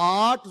8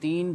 3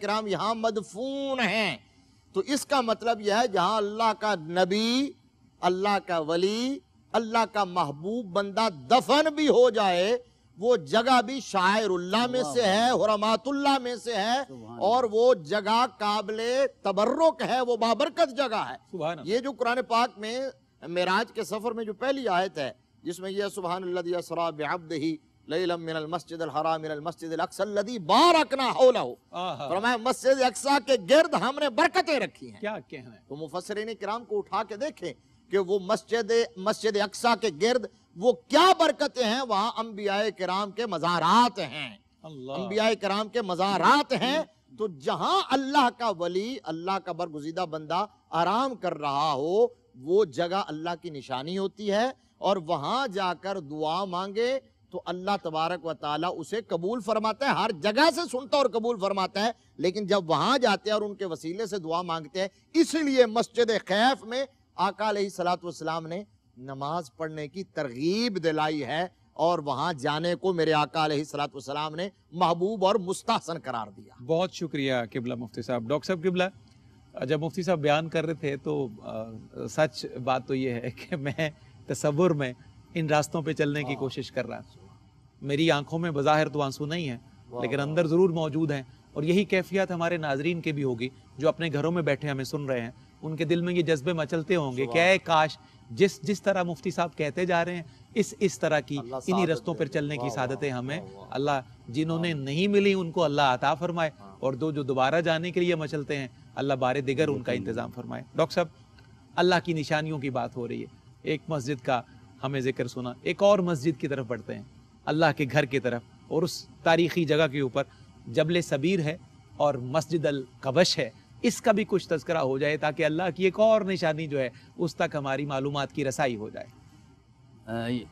کرام یہاں مدفون ہیں. تو اس کا مطلب یہ ہے جہاں اللہ کا نبی، اللہ کا ولی، اللہ کا محبوب بندہ دفن بھی ہو جائے، وہ جگہ بھی شاعر اللہ میں سے ہے، حرمات اللہ میں سے ہے، اور وہ جگہ قابل تبرک ہے، وہ بابرکت جگہ ہے. یہ جو قرآن پاک میں معراج کے سفر میں جو پہلی آیت ہے جس میں یہ سبحان الذی اسری بعبدہ لیلا من المسجد الحرام الى المسجد الاقصى الذی بارکنا حولہ، فرمایا مسجد اقصی کے گرد ہم نے برکتیں رکھی ہیں. کیا کہنا ہے. تو مفسرین کرام کو اٹھا کے دیکھیں کہ وہ مسجد اقصی کے گرد وہ کیا برکتیں ہیں. وہاں انبیاء کرام کے مزارات ہیں، انبیاء کرام کے مزارات ہیں. تو جہاں اللہ کا ولی، اللہ کا برگزیدہ بندہ آرام کر رہا ہو، وہ جگہ اللہ کی نشانی ہوتی ہے، اور وہاں جا کر دعا مانگے تو اللہ تبارک و تعالیٰ اسے قبول فرماتا ہے. ہر جگہ سے سنتا اور قبول فرماتا ہے، لیکن جب وہاں جاتے ہیں اور ان کے وسیلے سے دعا مانگتے ہیں، اس لیے مسجد خیف میں آقا علیہ السلام نے نماز پڑھنے کی ترغیب دلائی ہے، اور وہاں جانے کو میرے آقا علیہ السلام نے محبوب اور مستحسن قرار دیا. بہت شکریہ قبلہ مفتی صاحب. ڈاکٹر صاحب قبلہ، جب مفتی صاحب بیان کر رہے تھے تو سچ بات تو یہ ہے کہ میں تصور میں ان راستوں پہ چلنے کی کوشش کر رہا ہوں. میری آنکھوں میں بظاہر تو آنسو نہیں ہیں، لیکن اندر ضرور موجود ہیں، اور یہی کیفیت ہمارے ناظرین کے بھی ہوگی جو اپنے گھروں میں بیٹھے ہمیں سن رہے ہیں. ان کے دل میں یہ جذبے مچلتے ہوں گے کہ اے کاش جس طرح مفتی صاحب کہتے جا رہے ہیں اس طرح کی انہی رستوں پر چلنے کی سعادتیں ہمیں اللہ، جنہوں نے نہیں ملی ان کو اللہ عطا فرمائے، اور جو دوبارہ جانے کے لیے مچلتے ہیں اللہ بار دیگر ان کا انتظام فرمائے. ڈاکٹر صاحب، اللہ کی نشانیوں کی بات ہو رہی ہے، ایک مسجد کا ہمیں ذکر سنا، ایک اور مسجد کی طرف بڑھتے ہیں، اللہ کے گھر کی طرف، اور اس تاریخی جگہ کے اوپر جبل صبیر ہے اور مسجد القبش ہے. اس کا بھی کچھ تذکرہ ہو جائے تاکہ اللہ کی ایک اور نشانی جو ہے اس تک ہماری معلومات کی رسائی ہو جائے.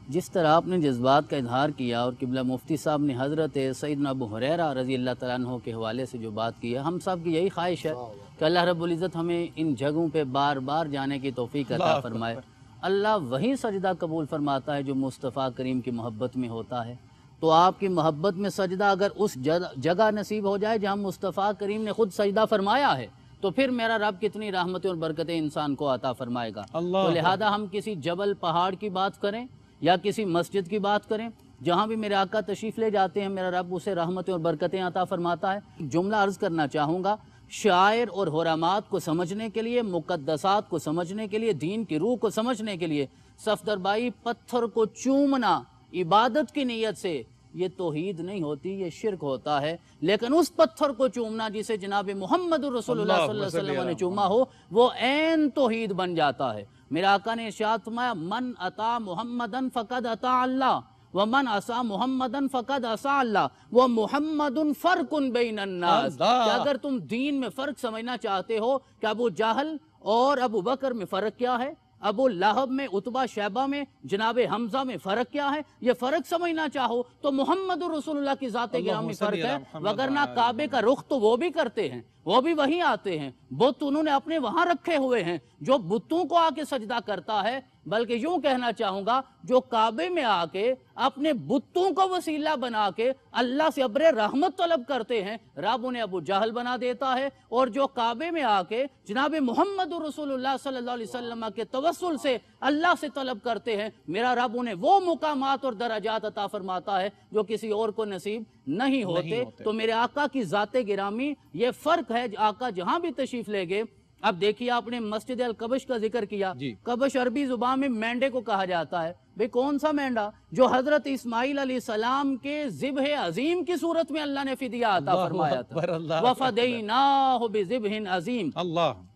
جس طرح آپ نے جذبات کا اظہار کیا اور قبلہ مفتی صاحب نے حضرت سیدنا ابو ہریرہ رضی اللہ تعالیٰ عنہ کے حوالے سے جو بات کی ہے، ہم سب کی یہی خواہش ہے کہ اللہ رب العزت ہمیں ان جگہوں پہ بار بار جانے کی توفیق عطا فرمائے. اللہ وہی سجدہ قبول فرماتا ہے جو مصطفیٰ کریم کی محبت میں ہوتا ہے. تو آپ کی محبت میں سجدہ اگر اس جگہ نصیب ہو جائے جہاں مصطفیٰ کریم نے خود سجدہ فرمایا ہے، تو پھر میرا رب کتنی رحمتیں اور برکتیں انسان کو عطا فرمائے گا. تو لہذا ہم کسی جبل پہاڑ کی بات کریں یا کسی مسجد کی بات کریں، جہاں بھی میرے آقا تشریف لے جاتے ہیں میرا رب اسے رحمتیں اور برکتیں عطا فرماتا ہے. جملہ عرض کرنا چاہوں گا، شاعر اور حرمات کو سمجھنے کے لیے، مقدسات کو سمجھنے کے لیے، دین کی روح کو سمجھنے کے لیے صفدر بائی پتھر کو چومنا عبادت کی نیت سے یہ توحید نہیں ہوتی، یہ شرک ہوتا ہے. لیکن اس پتھر کو چومنا جسے جناب محمد رسول اللہ صلی اللہ علیہ وسلم نے چوما ہو، وہ عین توحید بن جاتا ہے. میرا آقا نے ارشاد فرمایا، من اطاع محمدن فقد اطاع اللہ ومن عصا محمدن فقد عصا اللہ ومحمد فرق بین الناس. کہ اگر تم دین میں فرق سمجھنا چاہتے ہو کہ ابو جہل اور ابو بکر میں فرق کیا ہے، ابو لہب میں، عتبہ شیبہ میں، جناب حمزہ میں فرق کیا ہے، یہ فرق سمجھنا چاہو تو محمد رسول اللہ کی ذات گرامی فرق ہے. وگرنہ کعبے کا رخ تو وہ بھی کرتے ہیں، وہ بھی وہیں آتے ہیں، بت انہوں نے اپنے وہاں رکھے ہوئے ہیں. جو بتوں کو آ کے سجدہ کرتا ہے، بلکہ یوں کہنا چاہوں گا جو کعبے میں آ کے اپنے بتوں کو وسیلہ بنا کے اللہ سے ابر رحمت طلب کرتے ہیں، رب انہیں ابو جہل بنا دیتا ہے. اور جو کعبے میں آ کے جناب محمد رسول اللہ صلی اللہ علیہ وسلم کے توسل سے اللہ سے طلب کرتے ہیں، میرا رب انہیں وہ مقامات اور درجات عطا فرماتا ہے جو کسی اور کو نصیب نہیں ہوتے. تو میرے آقا کی ذات گرامی یہ فرق ہے. آقا جہاں بھی تشریف لے گئے، اب دیکھیے آپ نے مسجد القبش کا ذکر کیا. قبش عربی زبان میں مینڈے کو کہا جاتا ہے. بھئی کون سا مینڈا؟ جو حضرت اسماعیل علیہ السلام کے ذبح عظیم کی صورت میں اللہ نے فدیہ عطا فرمایا تھا. وَفَدَيْنَاهُ بِذِبْحٍ عَظِيمٍ.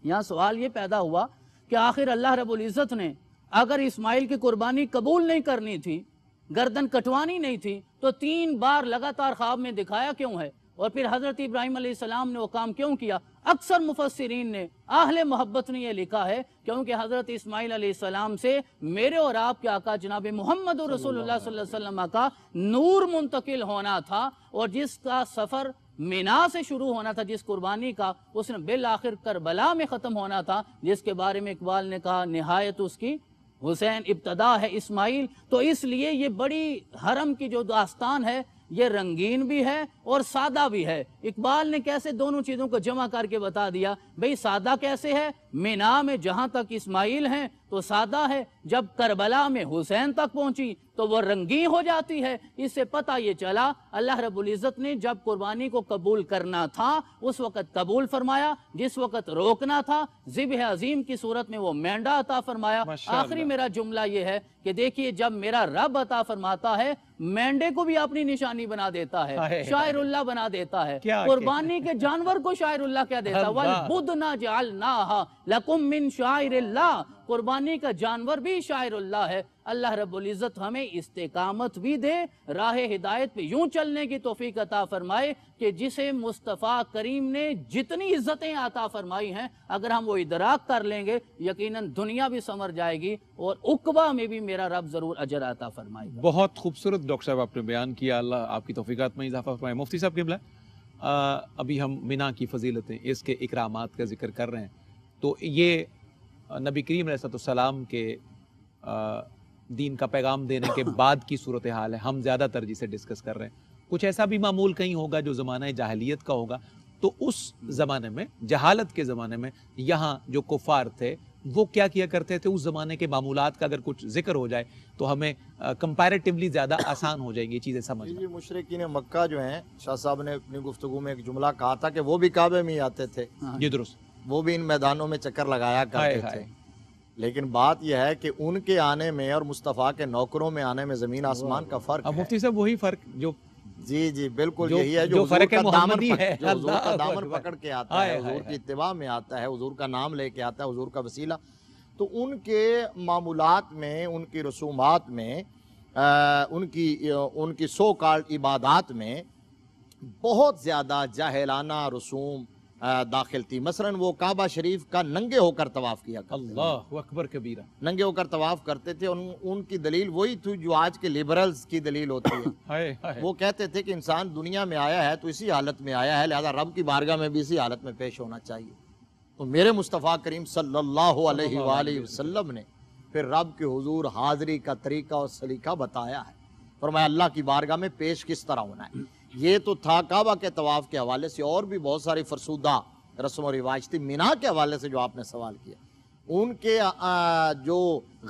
یہاں سوال یہ پیدا ہوا کہ آخر اللہ رب العزت نے اگر اسماعیل کی قربانی قبول نہیں کرنی تھی، گردن کٹوانی نہیں تھی، تو 3 بار لگاتار خواب میں دکھایا کیوں ہے؟ اور پھر حضرت ابراہیم علیہ السلام نے وہ کام کیوں کیا؟ اکثر مفسرین نے، اہل محبت نے یہ لکھا ہے کیونکہ حضرت اسماعیل علیہ السلام سے میرے اور آپ کے آقا جناب محمد رسول اللہ صلی اللہ علیہ وسلم کا نور منتقل ہونا تھا، اور جس کا سفر مینا سے شروع ہونا تھا، جس قربانی کا، اس نے بالآخر کربلا میں ختم ہونا تھا، جس کے بارے میں اقبال نے کہا نہایت اس کی حسین ابتدا ہے اسماعیل. تو اس لیے یہ بڑی حرم کی جو داستان ہے یہ رنگین بھی ہے اور سادہ بھی ہے۔ اقبال نے کیسے دونوں چیزوں کو جمع کر کے بتا دیا، بھئی سادہ کیسے ہے؟ مینا میں جہاں تک اسماعیل ہیں تو سادہ ہے، جب کربلا میں حسین تک پہنچی تو وہ رنگین ہو جاتی ہے۔ اس سے پتہ یہ چلا اللہ رب العزت نے جب قربانی کو قبول کرنا تھا اس وقت قبول فرمایا، جس وقت روکنا تھا ذبح عظیم کی صورت میں وہ مینڈا عطا فرمایا۔ آخری میرا جملہ یہ ہے کہ دیکھیے جب میرا رب عطا فرماتا ہے مینڈے کو بھی اپنی نشانی بنا دیتا ہے، شاعر اللہ بنا دیتا ہے، قربانی کے جانور کو شاعر اللہ کیا دیتا ہے، وَالْبُدْنَ جَعَلْنَاهَا لَكُمْ مِنْ شَاعِرِ اللَّهِ، قربانی کا جانور بھی شاعر اللہ ہے۔ اللہ رب العزت ہمیں استقامت بھی دے، راہ ہدایت پہ یوں چلنے کی توفیق عطا فرمائے کہ جسے مصطفیٰ کریم نے جتنی عزتیں عطا فرمائی ہیں اگر ہم وہ ادراک کر لیں گے یقیناً دنیا بھی سنور جائے گی اور عقبہ میں بھی میرا رب ضرور اجر عطا فرمائے گا۔ بہت خوبصورت ڈاکٹر صاحب آپ نے بیان کیا، اللہ آپ کی توفیقات میں اضافہ فرمائے۔ مفتی صاحب قبلہ، ابھی ہم مینا کی فضیلتیں، اس کے اکرامات کا ذکر کر رہے ہیں، تو یہ نبی کریم علیہ السلام کے دین کا پیغام دینے کے بعد کی صورتحال ہے، ہم زیادہ تر جسے ڈسکس کر رہے ہیں۔ کچھ ایسا بھی معمول کہیں ہوگا جو زمانہ جاہلیت کا ہوگا، تو اس زمانے میں، جہالت کے زمانے میں، یہاں جو کفار تھے وہ کیا کیا کرتے تھے، اس زمانے کے معمولات کا اگر کچھ ذکر ہو جائے تو ہمیں کمپیریٹیولی زیادہ آسان ہو جائیں گی چیزیں سمجھنا۔ جی مشرکین مکہ جو ہیں، شاہ صاحب نے اپنی گفتگو میں ایک جملہ کہا تھا کہ وہ بھی کعبے میں ہی آتے تھے، یہ درست، وہ بھی ان میدانوں میں چکر لگایا کرتے تھے، لیکن بات یہ ہے کہ ان کے آنے میں اور مصطفیٰ کے نوکروں میں آنے میں زمین آسمان کا فرق ہے۔ مفتی صاحب وہی فرق جو جی جی بالکل یہی ہے، جو فرق محمدی ہے، جو حضور کا دامن پکڑ کے آتا ہے، حضور کی اتباع میں آتا ہے، حضور کا نام لے کے آتا ہے، حضور کا وسیلہ، تو ان کے معمولات میں، ان کی رسومات میں، ان کی سو کالڈ عبادات میں بہت زیادہ جاہلانہ رسوم داخل تھی۔ مثلا وہ کعبہ شریف کا ننگے ہو کر طواف کیا کرتے تھے، اللہ اکبر کبیرہ، ننگے ہو کر طواف کرتے تھے۔ ان کی دلیل وہی تھی جو آج کے لبرلز کی دلیل ہوتی ہے، وہ کہتے تھے کہ انسان دنیا میں آیا ہے تو اسی حالت میں آیا ہے، لہذا رب کی بارگاہ میں بھی اسی حالت میں پیش ہونا چاہیے۔ تو میرے مصطفیٰ کریم صلی اللہ علیہ وآلہ وسلم نے پھر رب کے حضور حاضری کا طریقہ اور سلیقہ بتایا ہے، فرمایا اللہ کی بارگاہ میں پیش کس طرح ہونا ہے۔ یہ تو تھا کعبہ کے طواف کے حوالے سے، اور بھی بہت ساری فرسودہ رسم و رواج تھی۔ مینا کے حوالے سے جو آپ نے سوال کیا، ان کے جو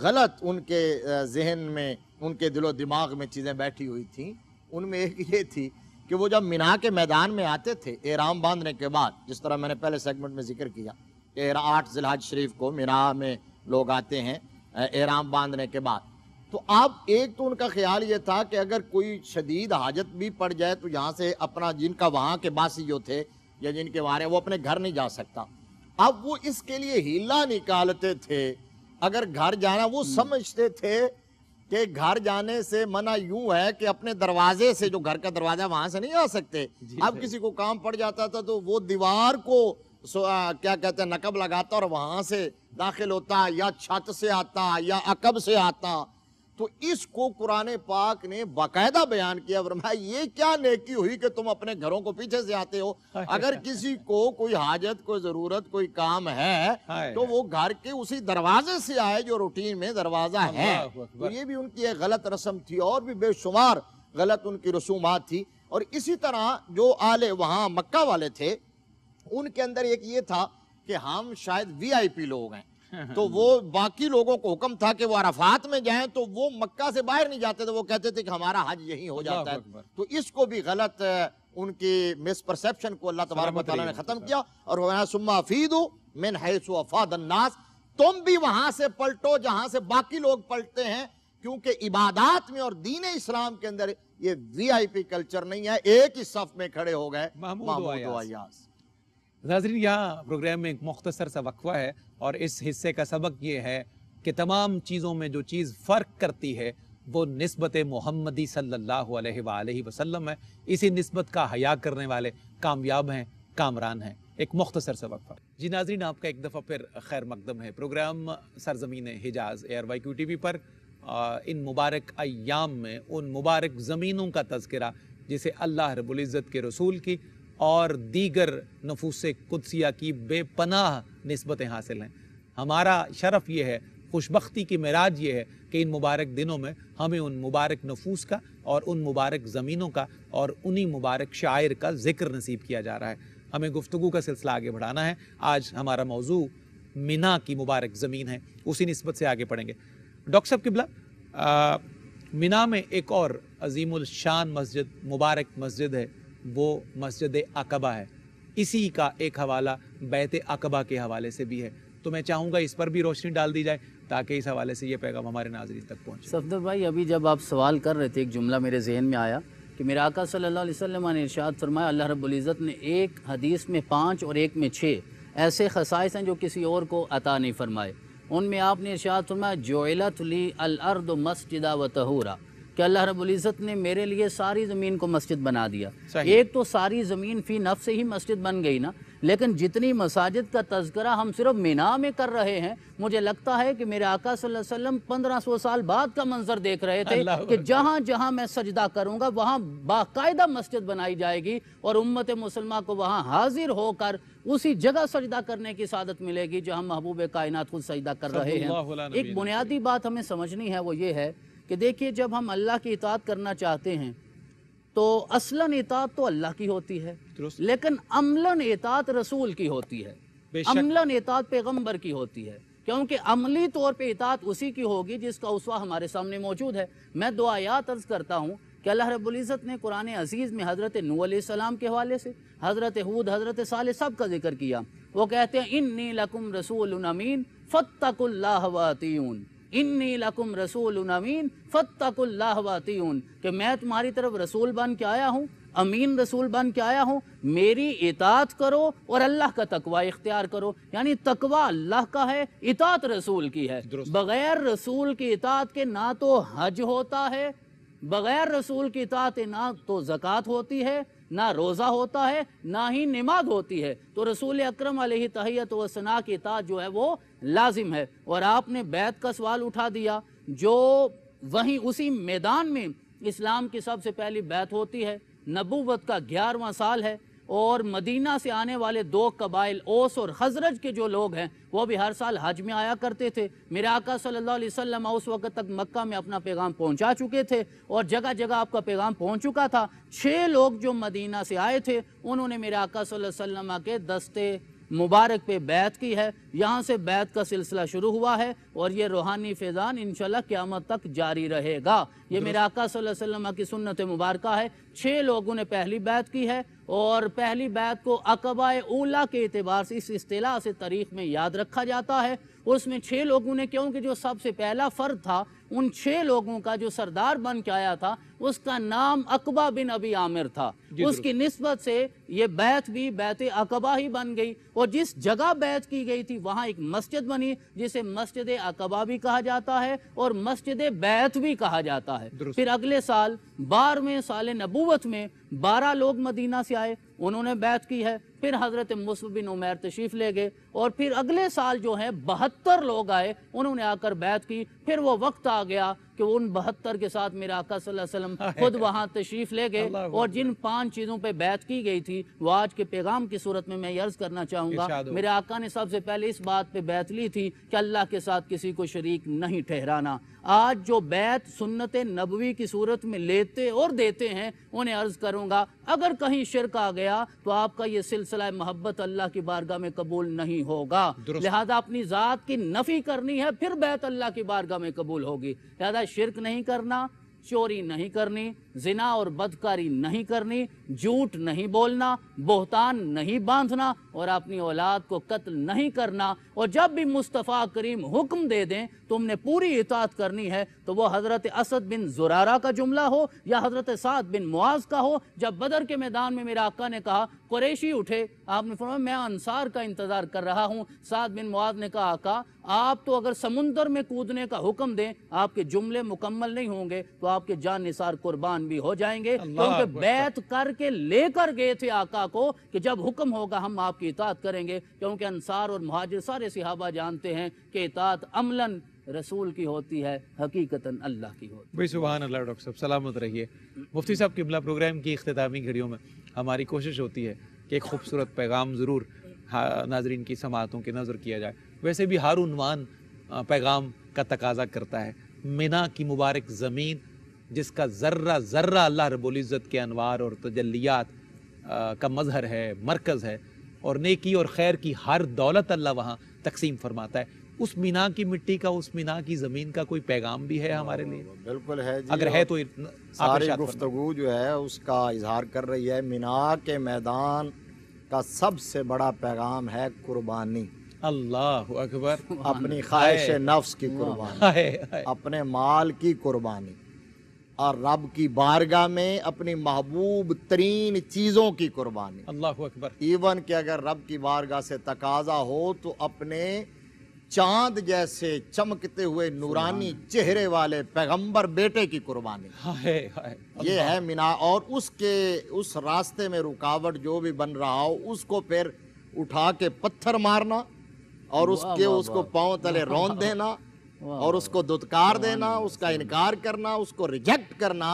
غلط ان کے ذہن میں، ان کے دل و دماغ میں چیزیں بیٹھی ہوئی تھیں، ان میں ایک یہ تھی کہ وہ جب مینا کے میدان میں آتے تھے احرام باندھنے کے بعد، جس طرح میں نے پہلے سیگمنٹ میں ذکر کیا کہ 8 ذی الحج شریف کو مینا میں لوگ آتے ہیں احرام باندھنے کے بعد، تو اب ایک تو ان کا خیال یہ تھا کہ اگر کوئی شدید حاجت بھی پڑ جائے تو یہاں سے اپنا، جن کا وہاں کے باسی جو تھے یا جن کے وہاں وہ اپنے گھر نہیں جا سکتا، اب وہ اس کے لیے ہیلا نکالتے تھے۔ اگر گھر جانا، وہ سمجھتے تھے کہ گھر جانے سے منع یوں ہے کہ اپنے دروازے سے، جو گھر کا دروازہ وہاں سے نہیں آ سکتے، اب کسی کو کام پڑ جاتا تھا تو وہ دیوار کو کیا کہتے ہیں نقب لگاتا اور وہاں سے داخل ہوتا، یا چھت سے آتا یا عقب سے آتا۔ تو اس کو قرآن پاک نے باقاعدہ بیان کیا، فرمایا یہ کیا نیکی ہوئی کہ تم اپنے گھروں کو پیچھے سے آتے ہو؟ اگر کسی کو کوئی حاجت، کوئی ضرورت، کوئی کام ہے تو وہ گھر کے اسی دروازے سے آئے جو روٹین میں دروازہ ہے۔ تو یہ بھی ان کی ایک غلط رسم تھی، اور بھی بے شمار غلط ان کی رسومات تھی۔ اور اسی طرح جو آل وہاں مکہ والے تھے، ان کے اندر ایک یہ تھا کہ ہم شاید وی آئی پی لوگ ہیں، تو وہ باقی لوگوں کو حکم تھا کہ وہ عرفات میں جائیں تو وہ مکہ سے باہر نہیں جاتے تھے، وہ کہتے تھے کہ ہمارا حج یہی ہو جاتا ہے۔ تو اس کو بھی غلط ان کی مس پرسیپشن کو اللہ تبارک و تعالیٰ نے ختم کیا، اور وہ ثم افیدوا من حیث افاض الناس، تم بھی وہاں سے پلٹو جہاں سے باقی لوگ پلٹتے ہیں، کیونکہ عبادات میں اور دین اسلام کے اندر یہ وی آئی پی کلچر نہیں ہے، ایک ہی صف میں کھڑے ہو گئے محمود و ایاز۔ ناظرین، یہاں پروگرام میں ایک مختصر سا وقفہ ہے، اور اس حصے کا سبق یہ ہے کہ تمام چیزوں میں جو چیز فرق کرتی ہے وہ نسبت محمدی صلی اللہ علیہ وآلہ وسلم ہے۔ اسی نسبت کا حیا کرنے والے کامیاب ہیں، کامران ہیں۔ ایک مختصر سا وقفہ۔ جی ناظرین، آپ کا ایک دفعہ پھر خیر مقدم ہے پروگرام سرزمین حجاز ARYQ TV پر۔ ان مبارک ایام میں ان مبارک زمینوں کا تذکرہ جسے اللہ رب العزت کے رسول کی اور دیگر نفوس قدسیہ کی بے پناہ نسبتیں حاصل ہیں۔ ہمارا شرف یہ ہے خوشبختی کی معراج یہ ہے کہ ان مبارک دنوں میں ہمیں ان مبارک نفوس کا اور ان مبارک زمینوں کا اور انہی مبارک شاعر کا ذکر نصیب کیا جا رہا ہے۔ ہمیں گفتگو کا سلسلہ آگے بڑھانا ہے۔ آج ہمارا موضوع منا کی مبارک زمین ہے، اسی نسبت سے آگے پڑھیں گے۔ ڈاکٹر صاحب قبلہ، منا میں ایک اور عظیم الشان مسجد، مبارک مسجد ہے، وہ مسجد عقبہ ہے۔ اسی کا ایک حوالہ بیت عقبہ کے حوالے سے بھی ہے، تو میں چاہوں گا اس پر بھی روشنی ڈال دی جائے تاکہ اس حوالے سے یہ پیغام ہمارے ناظرین تک پہنچے۔ صفدر بھائی، ابھی جب آپ سوال کر رہے تھے ایک جملہ میرے ذہن میں آیا کہ میرے آقا صلی اللہ علیہ وسلم نے ارشاد فرمایا، اللہ رب العزت نے ایک حدیث میں 5 اور ایک میں 6 ایسے خصائص ہیں جو کسی اور کو عطا نہیں فرمائے۔ ان میں آپ نے ارشاد فرمایا، جعلت لی الارض مسجدا و طہورا، کہ اللہ رب العزت نے میرے لیے ساری زمین کو مسجد بنا دیا۔ ایک تو ساری زمین فی نفس ہی مسجد بن گئی نا، لیکن جتنی مساجد کا تذکرہ ہم صرف مینا میں کر رہے ہیں، مجھے لگتا ہے کہ میرے آقا صلی اللہ علیہ وسلم 1500 سال بعد کا منظر دیکھ رہے تھے کہ جہاں جہاں میں سجدہ کروں گا وہاں باقاعدہ مسجد بنائی جائے گی اور امت مسلمہ کو وہاں حاضر ہو کر اسی جگہ سجدہ کرنے کی سعادت ملے گی جہاں محبوب کائنات خود سجدہ کر رہے ہیں۔ ایک بنیادی بات ہمیں سمجھنی ہے، وہ یہ ہے کہ دیکھیے، جب ہم اللہ کی اطاعت کرنا چاہتے ہیں تو اصلاً اطاعت تو اللہ کی ہوتی ہے، لیکن عملاً اطاعت رسول کی ہوتی ہے، عملاً اطاعت پیغمبر کی ہوتی ہے، کیونکہ عملی طور پہ اطاعت اسی کی ہوگی جس کا اسوہ ہمارے سامنے موجود ہے۔ میں 2 آیات عرض کرتا ہوں کہ اللہ رب العزت نے قرآن عزیز میں حضرت نوح علیہ السلام کے حوالے سے، حضرت ہود، حضرت صالح سب کا ذکر کیا۔ وہ کہتے ہیں، انی لکم رسول امین فاتقوا اللہ واطیعون، انی لکم رسول امین فاتقوا اللہ واطیعون، کہ میں تمہاری طرف رسول بن کے آیا ہوں، امین رسول بن کے آیا ہوں، میری اطاعت کرو اور اللہ کا تقوی اختیار کرو۔ یعنی تقوی اللہ کا ہے، اطاعت رسول کی ہے۔ بغیر رسول کی اطاعت کے نہ تو حج ہوتا ہے، بغیر رسول کی اطاعت نہ تو زکوٰۃ ہوتی ہے، نہ روزہ ہوتا ہے، نہ ہی نماز ہوتی ہے۔ تو رسول اکرم علیہ تحیت و ثنا کی اطاعت جو ہے وہ لازم ہے۔ اور آپ نے بیعت کا سوال اٹھا دیا، جو وہیں اسی میدان میں اسلام کی سب سے پہلی بیعت ہوتی ہے، نبوت کا 11واں سال ہے، اور مدینہ سے آنے والے 2 قبائل اوس اور خزرج کے جو لوگ ہیں وہ بھی ہر سال حج میں آیا کرتے تھے۔ میرے آقا صلی اللہ علیہ وسلم اس وقت تک مکہ میں اپنا پیغام پہنچا چکے تھے اور جگہ جگہ آپ کا پیغام پہنچ چکا تھا۔ 6 لوگ جو مدینہ سے آئے تھے انہوں نے میرے آقا صلی اللہ علیہ وسلم کے دستے مبارک پہ بیعت کی ہے۔ یہاں سے بیعت کا سلسلہ شروع ہوا ہے اور یہ روحانی فیضان انشاءاللہ قیامت تک جاری رہے گا۔ یہ میرے آقا صلی اللہ علیہ وسلم کی سنت مبارکہ ہے۔ 6 لوگوں نے پہلی بیعت کی ہے، اور پہلی بیعت کو عقبہ اولا کے اعتبار سے اس اصطلاح سے تاریخ میں یاد رکھا جاتا ہے۔ اس میں 6 لوگوں نے، کیونکہ جو سب سے پہلا فرد تھا ان 6 لوگوں کا جو سردار بن کے آیا تھا اس کا نام عقبہ بن ابی عامر تھا، اس کی نسبت سے یہ بیعت بھی بیعت عقبہ ہی بن گئی۔ اور جس جگہ بیعت کی گئی تھی وہاں ایک مسجد بنی جسے مسجد عقبہ بھی کہا جاتا ہے اور مسجد بیعت بھی کہا جاتا ہے۔ پھر اگلے سال 12ویں سال نبوت میں 12 لوگ مدینہ سے آئے، انہوں نے بیعت کی ہے۔ پھر حضرت مصعب بن عمیر تشریف لے گئے، اور پھر اگلے سال جو ہے 72 لوگ آئے، انہوں نے آ کر بیعت کی۔ پھر وہ وقت آ گیا کہ ان 72 کے ساتھ میرے آقا صلی اللہ علیہ وسلم خود وہاں تشریف لے گئے، اور جن 5 چیزوں پہ بیعت کی گئی تھی وہ آج کے پیغام کی صورت میں عرض کرنا چاہوں گا۔ میرے آقا نے سب سے پہلے اس بات پہ بیعت لی تھی کہ اللہ کے ساتھ کسی کو شریک نہیں ٹھہرانا۔ آج جو بیعت سنت نبوی کی صورت میں لیتے اور دیتے ہیں انہیں عرض کروں گا، اگر کہیں شرک آ گیا تو آپ کا یہ سلسلہ محبت اللہ کی بارگاہ میں قبول نہیں ہوگا۔ لہذا اپنی ذات کی نفی کرنی ہے، پھر بیعت اللہ کی بارگاہ میں قبول ہوگی۔ لہذا شرک نہیں کرنا، چوری نہیں کرنی، زنا اور بدکاری نہیں کرنی، جھوٹ نہیں بولنا، بہتان نہیں باندھنا، اور اپنی اولاد کو قتل نہیں کرنا۔ اور جب بھی مصطفیٰ کریم حکم دے دیں تم نے پوری اطاعت کرنی ہے، تو وہ حضرت اسد بن زرارہ کا جملہ ہو یا حضرت سعد بن معاذ کا ہو۔ جب بدر کے میدان میں میرے آقا نے کہا قریشی اٹھے، آپ نے فرمایا میں انصار کا انتظار کر رہا ہوں۔ سعد بن معاذ نے کہا آقا آپ تو اگر سمندر میں کودنے کا حکم دیں آپ کے جملے مکمل نہیں ہوں گے تو آپ کے جان نثار قربان بھی ہو جائیں گے، کیونکہ بیعت کر کے لے کر گئے تھے آقا کو کہ جب حکم ہوگا ہم آپ کی اطاعت کریں گے، کیونکہ انصار اور مہاجر سارے صحابہ جانتے ہیں کہ اطاعت عملاً رسول کی ہوتی ہے، حقیقتاً اللہ کی ہوتی ہے۔ بھائی سبحان اللہ ڈاکٹر صاحب، سلامت رہیے۔ مفتی صاحب قبلہ، پروگرام کی اختتامی گھڑیوں میں ہماری کوشش ہوتی ہے کہ ایک خوبصورت پیغام ضرور ناظرین کی سماعتوں کی نظر کیا جائے۔ ویسے بھی ہر عنوان پیغام کا تقاضا کرتا ہے۔ مینا کی مبارک زمین جس کا ذرہ ذرہ اللہ رب العزت کے انوار اور تجلیات کا مظہر ہے، مرکز ہے، اور نیکی اور خیر کی ہر دولت اللہ وہاں تقسیم فرماتا ہے، اس مینا کی مٹی کا، اس مینا کی زمین کا کوئی پیغام بھی ہے ہمارے لیے؟ بالکل ہے جی، اگر ہے تو ساری گفتگو جو ہے اس کا اظہار کر رہی ہے۔ مینا کے میدان کا سب سے بڑا پیغام ہے قربانی، اللہ اکبر، اپنی خواہش نفس کی قربانی، اپنے مال کی قربانی، اور رب کی بارگاہ میں اپنی محبوب ترین چیزوں کی قربانی۔ اللہ اکبر، ایون کہ اگر رب کی بارگاہ سے تقاضا ہو تو اپنے چاند جیسے چمکتے ہوئے نورانی چہرے والے پیغمبر بیٹے کی قربانی۔ یہ ہے مینا، اور اس راستے میں رکاوٹ جو بھی بن رہا ہو اس کو پھر اٹھا کے پتھر مارنا، اور اس کو پاؤں تلے رون دینا، اور اس کو دھتکار دینا، اس کا انکار کرنا، اس کو ریجیکٹ کرنا،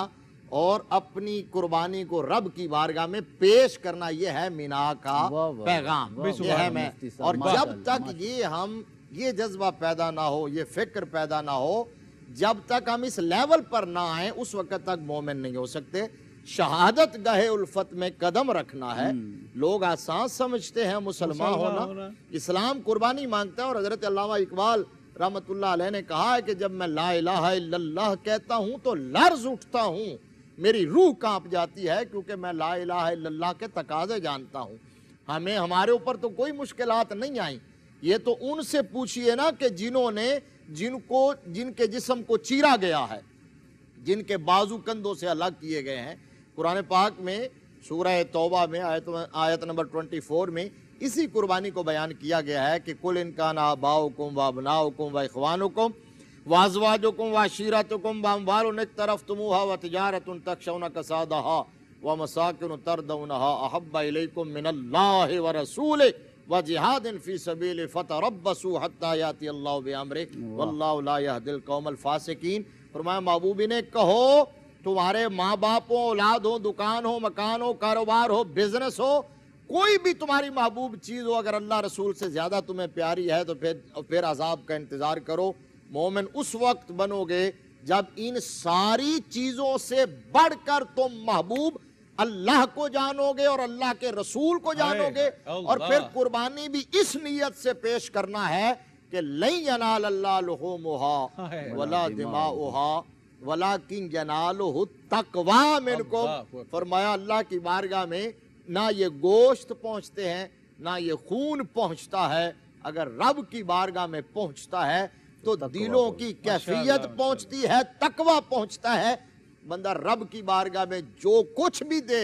اور اپنی قربانی کو رب کی بارگاہ میں پیش کرنا، یہ ہے مینا کا پیغام۔ یہ ہے اور جب تک یہ جذبہ پیدا نہ ہو، یہ فکر پیدا نہ ہو، جب تک ہم اس لیول پر نہ آئیں اس وقت تک مومن نہیں ہو سکتے۔ شہادت گاہ الفت میں قدم رکھنا ہے، لوگ آسان سمجھتے ہیں مسلمان ہونا، اسلام قربانی مانگتا ہے، اور حضرت علامہ اقبال رحمت اللہ علیہ نے کہا ہے کہ جب میں لا الہ الا اللہ کہتا ہوں تو لرز اٹھتا ہوں، میری روح کانپ جاتی ہے، کیونکہ میں لا الہ الا اللہ کے تقاضے جانتا ہوں۔ ہمارے اوپر تو کوئی مشکلات نہیں آئیں، یہ تو ان سے پوچھئے نا کہ جن کے جسم کو چیرا گیا ہے، جن کے بازو کندھوں سے الگ کیے گئے ہیں۔ قرآن پاک میں سورہ توبہ میں آیت نمبر 24 میں اسی قربانی کو بیان کیا گیا ہے کہ قُلْ إِنْ كَانَ آبَاؤُكُمْ وَأَبْنَاؤُكُمْ وَإِخْوَانُكُمْ وَأَزْوَاجُكُمْ وَعَشِيرَتُكُمْ وَأَمْوَالٌ اقْتَرَفْتُمُوهَا وَتِجَارَةٌ تَخْشَوْنَ كَسَادَهَا وَمَسَاكِنُ تَرْضَوْنَهَا أَحَبَّ إِلَيْكُمْ مِنَ اللَّهِ وَرَسُولِهِ وَجِهَادٍ فِي سَبِيلِهِ فَتَرَبَّصُوا حَتَّى يَأْتِيَ اللَّهُ بِأَمْرِهِ وَاللَّهُ لَا يَهْدِي الْقَوْمَ الْفَاسِقِينَ۔ فرمایا محبوب نے کہو، تمہارے ماں باپ ہو، اولاد ہو، دکان ہو، مکان ہو، کاروبار ہو، بزنس ہو، کوئی بھی تمہاری محبوب چیز ہو، اگر اللہ رسول سے زیادہ تمہیں پیاری ہے تو پھر عذاب کا انتظار کرو۔ مومن اس وقت بنو گے جب ان ساری چیزوں سے بڑھ کر تم محبوب اللہ کو جانو گے اور اللہ کے رسول کو جانو گے، اور پھر قربانی بھی اس نیت سے پیش کرنا ہے کہ لن ینال اللہ لحومها ولا دماؤها ولکن ینالہ التقوی منکم۔ فرمایا اللہ کی بارگاہ میں نہ یہ گوشت پہنچتے ہیں، نہ یہ خون پہنچتا ہے، اگر رب کی بارگاہ میں پہنچتا ہے تو دلوں کی کیفیت پہنچتی ہے، تقوی پہنچتا ہے۔ بندہ رب کی بارگاہ میں جو کچھ بھی دے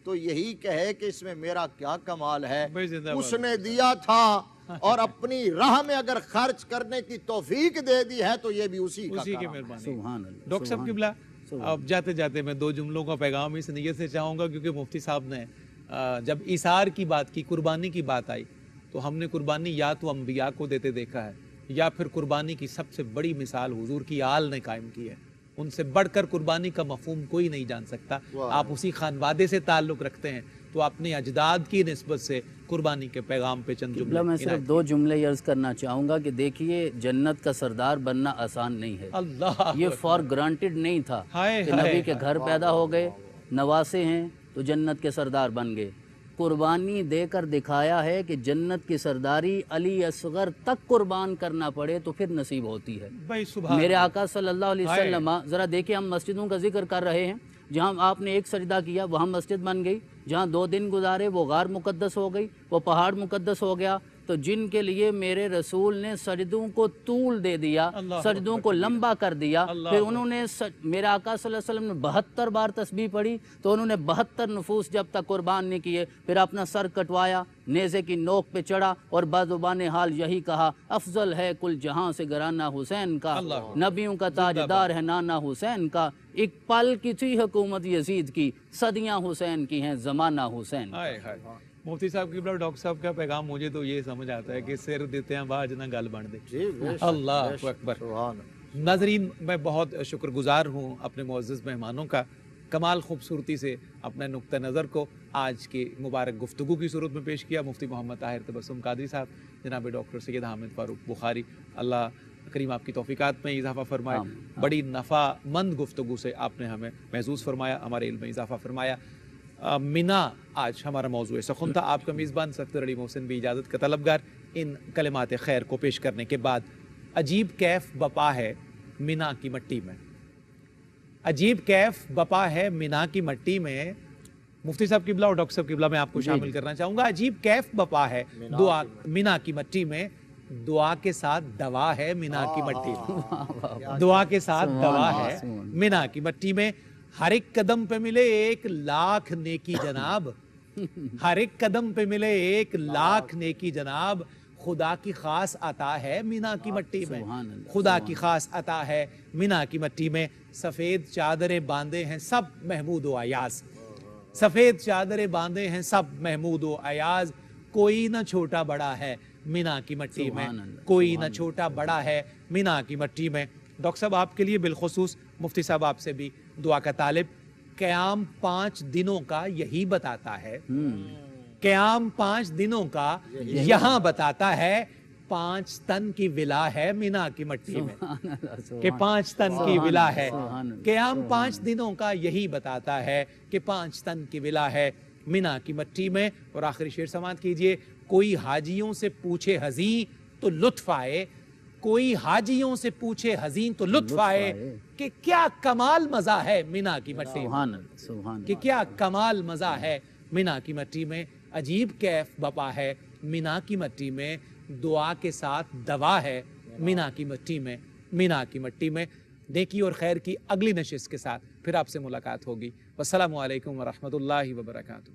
تو یہی کہے کہ اس میں میرا کیا کمال ہے، اس نے دیا تھا، اور اپنی راہ میں اگر خرچ کرنے کی توفیق دے دی ہے تو یہ بھی اسی کی مہربانی۔ ڈاکٹر صاحب قبلہ، اب جاتے جاتے میں 2 جملوں کا پیغام اس نیت سے چاہوں گا، کیونکہ مفتی صاحب نے جب ایثار کی بات کی، قربانی کی بات آئی، تو ہم نے قربانی یا تو انبیاء کو دیتے دیکھا ہے، یا پھر قربانی کی سب سے بڑی مثال حضور کی آل نے قائم کی ہے۔ ان سے بڑھ کر قربانی کا مفہوم کوئی نہیں جان سکتا۔ آپ اسی خانوادے سے تعلق رکھتے ہیں تو اپنے اجداد کی نسبت سے قربانی کے پیغام پہ چند جملے میں صرف 2 جملے عرض کرنا چاہوں گا کہ دیکھیے، جنت کا سردار بننا آسان نہیں ہے، اللہ یہ فار گرانٹڈ نہیں تھا کہ نبی کے گھر پیدا ہو گئے، نواسے ہیں تو جنت کے سردار بن گئے۔ قربانی دے کر دکھایا ہے کہ جنت کی سرداری علی اصغر تک قربان کرنا پڑے تو پھر نصیب ہوتی ہے۔ میرے آقا صلی اللہ علیہ وسلم، ذرا دیکھیں، ہم مسجدوں کا ذکر کر رہے ہیں، جہاں آپ نے ایک سجدہ کیا وہاں مسجد بن گئی، جہاں 2 دن گزارے وہ غار مقدس ہو گئی، وہ پہاڑ مقدس ہو گیا۔ تو جن کے لیے میرے رسول نے سجدوں کو طول دے دیا، سجدوں کو لمبا کر دیا، پھر انہوں نے میرے آقا صلی اللہ علیہ وسلم نے 72 بار تسبیح پڑھی، تو انہوں نے 72 نفوس جب تک قربان نہیں کیے، پھر اپنا سر کٹوایا، نیزے کی نوک پہ چڑھا اور بازوبان حال یہی کہا، افضل ہے کل جہاں سے گرانا حسین کا، نبیوں کا تاجدار ہے نانا حسین کا، ایک پل کی تھی حکومت یزید کی، صدیاں حسین کی ہیں زمانہ حسین۔ مفتی صاحب کی ڈاکٹر صاحب کا پیغام مجھے تو یہ سمجھ آتا ہے کہ سر دیتے ہیں باج نہ گل بن دے۔ اللہ اکبر۔ ناظرین، میں بہت شکر گزار ہوں اپنے معزز مہمانوں کا، کمال خوبصورتی سے اپنے نقطہ نظر کو آج کی مبارک گفتگو کی صورت میں پیش کیا۔ مفتی محمد طاہر تبسم قادری صاحب، جناب ڈاکٹر سید حامد فاروق بخاری، اللہ کریم آپ کی توفیقات میں اضافہ فرمائے، بڑی نفع مند گفتگو سے آپ نے ہمیں محظوظ فرمایا، ہمارے علم میں اضافہ فرمایا۔ مینا آج ہمارا موضوع سخن تھا۔ آپ کا میزبان صفدر علی محسن بھی اجازت کا طلبگار ان کلمات خیر کو پیش کرنے کے بعد، عجیب کیف بپا ہے مینا کی مٹی میں، عجیب کیف بپا ہے مینا کی مٹی میں۔ مفتی صاحب قبلہ اور ڈاکٹر صاحب قبلہ میں آپ کو شامل کرنا چاہوں گا۔ عجیب کیف بپا ہے دعا مینا کی مٹی میں، دعا کے ساتھ دوا ہے مینا کی مٹی میں، دعا کے ساتھ دوا ہے مینا کی مٹی میں۔ ہر ایک قدم پہ ملے 1,00,000 نیکی جناب، ہر ایک قدم پہ ملے 1,00,000 نیکی جناب، خدا کی خاص عطا ہے مینا کی مٹی میں، خدا کی خاص عطا ہے مینا کی مٹی میں۔ سفید چادریں باندھے ہیں سب محمود و ایاز، سفید چادریں باندھے ہیں سب محمود و ایاز، کوئی نہ چھوٹا بڑا ہے مینا کی مٹی میں، کوئی نہ چھوٹا بڑا ہے مینا کی مٹی میں۔ ڈاکٹر صاحب آپ کے لیے بالخصوص، مفتی صاحب آپ سے بھی دعا کا طالب، قیام 5 دنوں کا یہی بتاتا ہے، قیام 5 دنوں کا یہاں بتاتا ہے، 5 تن کی ولا ہے مینا کی مٹی میں، کہ 5 تن کی ولا ہے۔ قیام 5 دنوں کا یہی بتاتا ہے کہ 5 تن کی ولا ہے مینا کی مٹی میں۔ اور آخری شعر سماعت کیجئے، کوئی حاجیوں سے پوچھے حزین تو لطف آئے، کوئی حاجیوں سے پوچھے حزین تو لطف آئے، کہ کیا کمال مزہ ہے مینا کی مٹی میں، کہ کیا کمال مزہ ہے مینا کی مٹی میں۔ عجیب کیف بپا ہے مینا کی مٹی میں، دعا کے ساتھ دوا ہے مینا کی مٹی میں، مینا کی مٹی میں۔ نیکی اور خیر کی اگلی نشست کے ساتھ پھر آپ سے ملاقات ہوگی۔ والسلام علیکم ورحمۃ اللہ وبرکاتہ۔